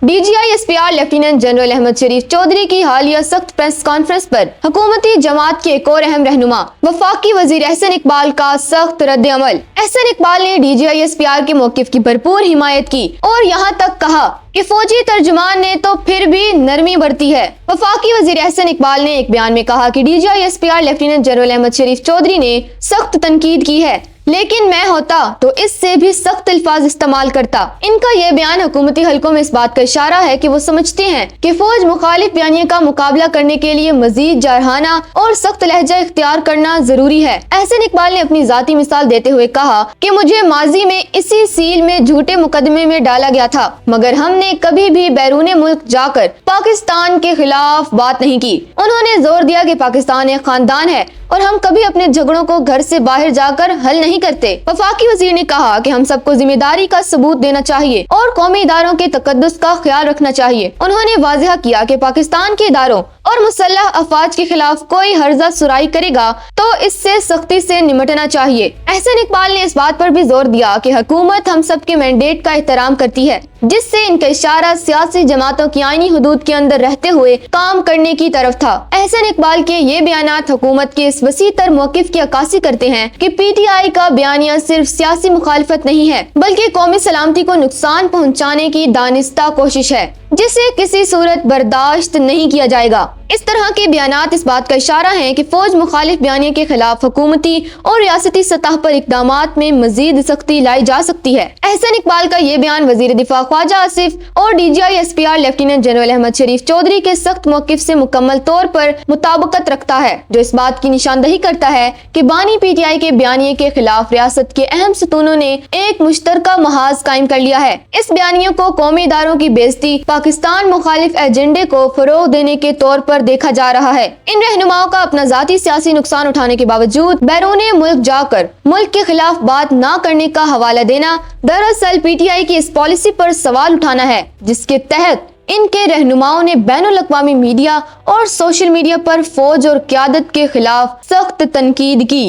DGI-SPR lieutenant general Ahmad शरीफ चौधरी की हालिया सख्त प्रेस कॉन्फ्रेंस पर हुकूमती जमात के एक और अहम रहनुमा वफाकी वजीर एहसन इकबाल का सख्त रद्द अमल। एहसन इकबाल ने DGI-SPR के मौकिफ की भरपूर हिमायत की और यहाँ तक कहा कि फौजी तर्जुमान ने तो फिर भी नरमी बरती है। वफाकी वजीर एहसन इकबाल ने एक बयान में कहा कि DGI-SPR लेफ्टिनेंट जनरल अहमद शरीफ चौधरी ने सख्त तनकीद की है, लेकिन मैं होता तो इससे भी सख्त अल्फाज इस्तेमाल करता। इनका यह बयान हुकूमती हलकों में इस बात का इशारा है कि वो समझते हैं कि फौज मुखालिफ बयानिया का मुकाबला करने के लिए मजीद जारहाना और सख्त लहजा इख्तियार करना जरूरी है। एहसन इकबाल ने अपनी जाती मिसाल देते हुए कहा कि मुझे माजी में इसी सील में झूठे मुकदमे में डाला गया था, मगर हमने कभी भी बैरून मुल्क जाकर पाकिस्तान के खिलाफ बात नहीं की। उन्होंने जोर दिया कि पाकिस्तान एक खानदान है और हम कभी अपने झगड़ों को घर से बाहर जाकर हल नहीं करते। वफाकी वजीर ने कहा कि हम सबको जिम्मेदारी का सबूत देना चाहिए और कौमी इदारों के तकद्दुस का ख्याल रखना चाहिए। उन्होंने वाज़ेह किया कि पाकिस्तान के इदारों और मुसल्लह अफवाज के खिलाफ कोई हर्जा सुराई करेगा तो इससे सख्ती से निपटना चाहिए। एहसन इकबाल ने इस बात पर भी जोर दिया कि हुकूमत हम सब के मैंडेट का एहतराम करती है, जिससे इनका इशारा सियासी जमातों की आईनी हुदूद के अंदर रहते हुए काम करने की तरफ था। एहसन इकबाल के ये बयानात हुकूमत के इस वसी तर मौकिफ की अक्कासी करते हैं कि PTI का बयानिया सिर्फ सियासी मुखालफत नहीं है, बल्कि कौमी सलामती को नुकसान पहुँचाने की दानिस्ता कोशिश है, जिसे किसी सूरत बर्दाश्त नहीं किया जाएगा। इस तरह के बयानात इस बात का इशारा हैं कि फौज मुखालिफ बयानिया के खिलाफ हुकूमती और रियासती सतह पर इक़दामात में मजीद सख्ती लाई जा सकती है। एहसन इकबाल का ये बयान वजीर दिफा ख्वाजा आसिफ और DGI-SPR लेफ्टिनेंट जनरल अहमद शरीफ चौधरी के सख्त मौकिफ से मुकम्मल तौर पर मुताबिकत रखता है, जो इस बात की निशानदही करता है कि बानी PTI के बयानिए के खिलाफ रियासत के अहम सतूनों ने एक मुश्तरका महाज कायम कर लिया है। इस बयानियों को कौमी इदारों की बेइज्जती, पाकिस्तान मुखालिफ एजेंडे को फरोग देने के तौर पर देखा जा रहा है। इन रहनुमाओं का अपना जाती सियासी नुकसान उठाने के बावजूद बैरूने मुल्क जाकर मुल्क के खिलाफ बात न करने का हवाला देना दरअसल PTI की इस पॉलिसी पर सवाल उठाना है, जिसके तहत इनके रहनुमाओं ने बैनुल अक़वामी मीडिया और सोशल मीडिया पर फौज और क़यादत के खिलाफ सख्त तनकीद की।